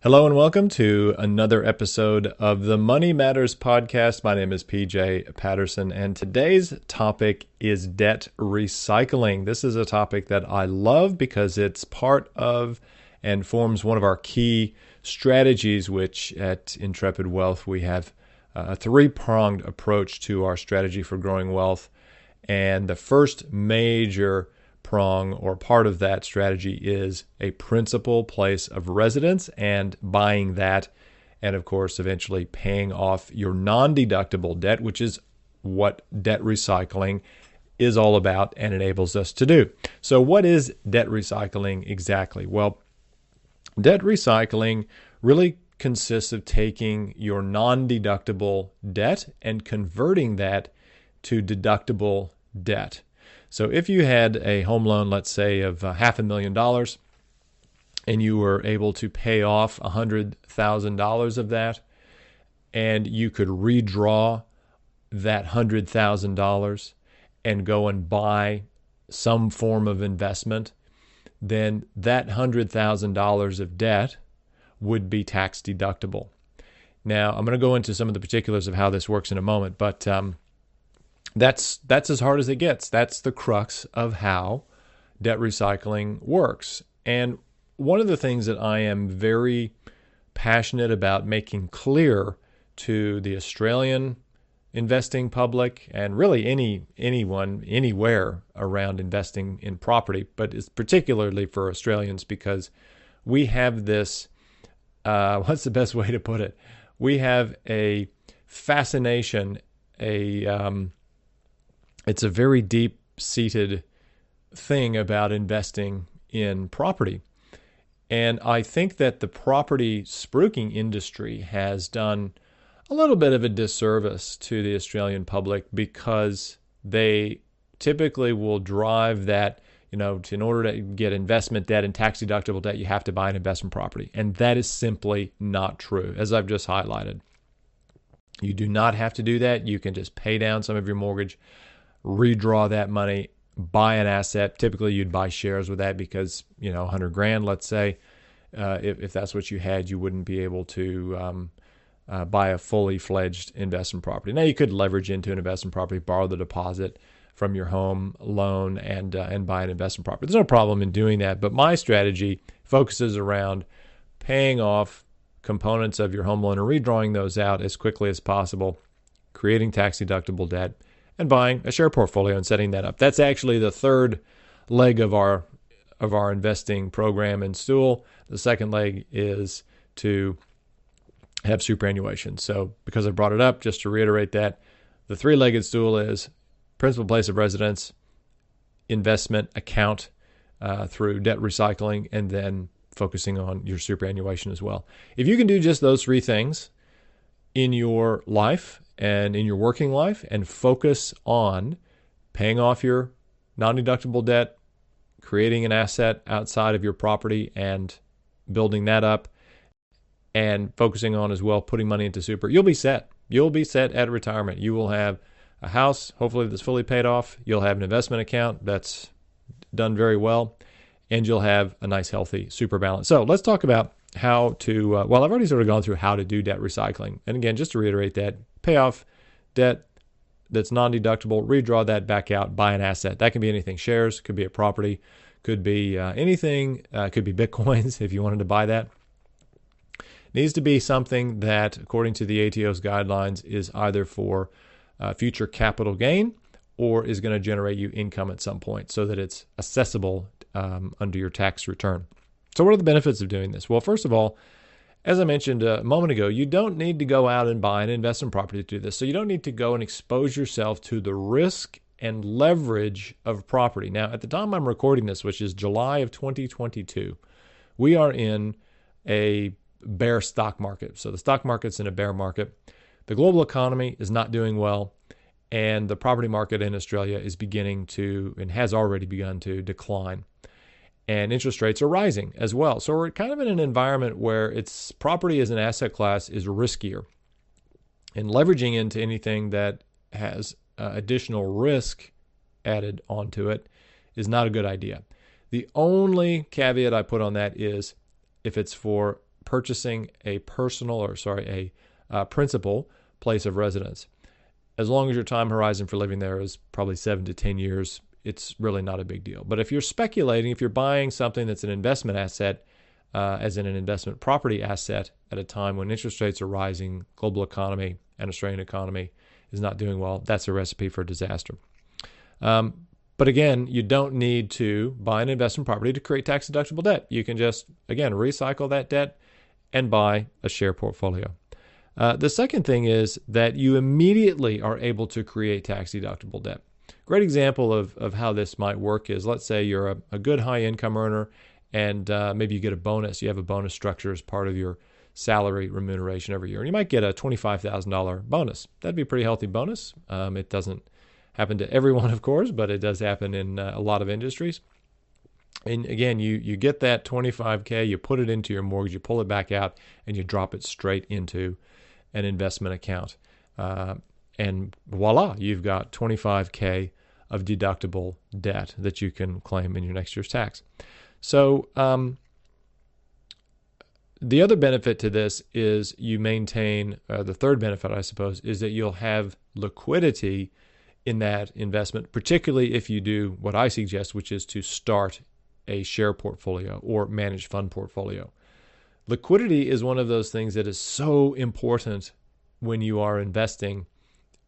Hello and welcome to another episode of the Money Matters podcast. My name is PJ Patterson, and today's topic is debt recycling. This is a topic that I love because it's part of and forms one of our key strategies, which at Intrepid Wealth, we have a three-pronged approach to our strategy for growing wealth. And the first major prong or part of that strategy is a principal place of residence and buying that, and of course eventually paying off your non-deductible debt, which is what debt recycling is all about and enables us to do. So what is debt recycling exactly? Well, debt recycling really consists of taking your non-deductible debt and converting that to deductible debt. So if you had a home loan, let's say, of $500,000, and you were able to pay off $100,000 of that, and you could redraw that $100,000 and go and buy some form of investment, then that $100,000 of debt would be tax deductible. Now, I'm going to go into some of the particulars of how this works in a moment, but that's as hard as it gets. That's the crux of how debt recycling works. And one of the things that I am very passionate about making clear to the Australian investing public, and really anyone, anywhere around investing in property, but it's particularly for Australians because we have this, what's the best way to put it? We have a fascination, it's a very deep-seated thing about investing in property. And I think that the property spruiking industry has done a little bit of a disservice to the Australian public because they typically will drive that, in order to get investment debt and tax-deductible debt, you have to buy an investment property. And that is simply not true, as I've just highlighted. You do not have to do that. You can just pay down some of your mortgage, redraw that money, buy an asset. Typically, you'd buy shares with that because, $100,000, let's say, if that's what you had, you wouldn't be able to buy a fully fledged investment property. Now, you could leverage into an investment property, borrow the deposit from your home loan, and buy an investment property. There's no problem in doing that, but my strategy focuses around paying off components of your home loan and redrawing those out as quickly as possible, creating tax-deductible debt, and buying a share portfolio and setting that up. That's actually the third leg of our investing program and stool. The second leg is to have superannuation. So because I brought it up, just to reiterate that, the three-legged stool is principal place of residence, investment account through debt recycling, and then focusing on your superannuation as well. If you can do just those three things in your life and in your working life and focus on paying off your non-deductible debt, creating an asset outside of your property and building that up, and focusing on as well putting money into super, you'll be set. You'll be set at retirement. You will have a house, hopefully that's fully paid off. You'll have an investment account that's done very well, and you'll have a nice, healthy super balance. So let's talk about how to, I've already sort of gone through how to do debt recycling. And again, just to reiterate that, pay off debt that's non-deductible, redraw that back out, buy an asset. That can be anything. Shares, could be a property, could be anything, could be Bitcoins if you wanted to buy that. Needs to be something that, according to the ATO's guidelines, is either for future capital gain or is going to generate you income at some point so that it's accessible under your tax return. So what are the benefits of doing this? Well, first of all, as I mentioned a moment ago, you don't need to go out and buy an investment property to do this. So you don't need to go and expose yourself to the risk and leverage of property. Now, at the time I'm recording this, which is July of 2022, we are in a bear stock market. So the stock market's in a bear market. The global economy is not doing well, and the property market in Australia is beginning to, and has already begun to, decline. And interest rates are rising as well. So we're kind of in an environment where it's property as an asset class is riskier. And leveraging into anything that has additional risk added onto it is not a good idea. The only caveat I put on that is if it's for purchasing a principal place of residence. As long as your time horizon for living there is probably 7 to 10 years, it's really not a big deal. But if you're speculating, if you're buying something that's an investment asset, as in an investment property asset at a time when interest rates are rising, global economy and Australian economy is not doing well, that's a recipe for disaster. But again, you don't need to buy an investment property to create tax-deductible debt. You can just, again, recycle that debt and buy a share portfolio. The second thing is that you immediately are able to create tax-deductible debt. Great example of how this might work is, let's say you're a good high-income earner, and maybe you get a bonus. You have a bonus structure as part of your salary remuneration every year. And you might get a $25,000 bonus. That'd be a pretty healthy bonus. It doesn't happen to everyone, of course, but it does happen in a lot of industries. And again, you get that $25K, you put it into your mortgage, you pull it back out, and you drop it straight into an investment account. And voila, you've got $25K of deductible debt that you can claim in your next year's tax. So the other benefit to this is you maintain, the third benefit, I suppose, is that you'll have liquidity in that investment, particularly if you do what I suggest, which is to start a share portfolio or managed fund portfolio. Liquidity is one of those things that is so important when you are investing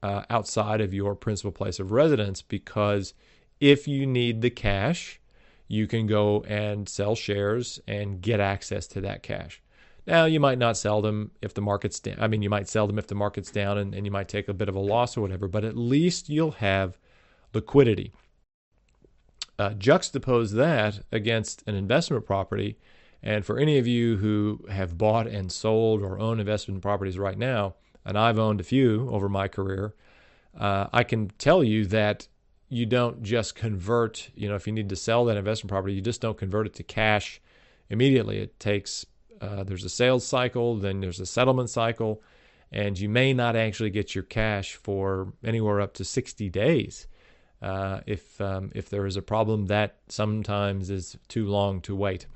outside of your principal place of residence, because if you need the cash, you can go and sell shares and get access to that cash. Now, you might not sell them if the market's down. I mean, you might sell them if the market's down and you might take a bit of a loss or whatever, but at least you'll have liquidity. Juxtapose that against an investment property, and for any of you who have bought and sold or own investment properties right now, and I've owned a few over my career, I can tell you that you don't just convert, if you need to sell that investment property, you just don't convert it to cash immediately. It takes, there's a sales cycle, then there's a settlement cycle, and you may not actually get your cash for anywhere up to 60 days. If there is a problem, that sometimes is too long to wait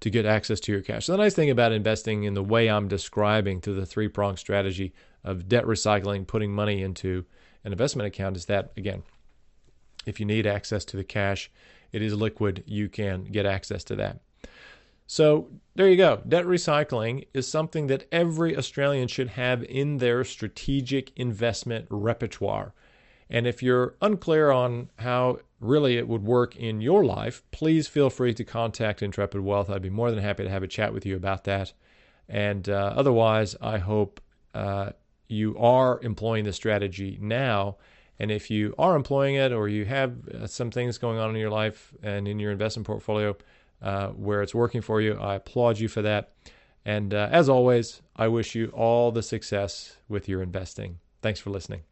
to get access to your cash. So the nice thing about investing in the way I'm describing, to the three-pronged strategy of debt recycling, putting money into an investment account, is that, again, if you need access to the cash, it is liquid. You can get access to that. So there you go. Debt recycling is something that every Australian should have in their strategic investment repertoire. And if you're unclear on how really it would work in your life, please feel free to contact Intrepid Wealth. I'd be more than happy to have a chat with you about that. And otherwise, I hope you are employing the strategy now. And if you are employing it, or you have some things going on in your life and in your investment portfolio where it's working for you, I applaud you for that. And as always, I wish you all the success with your investing. Thanks for listening.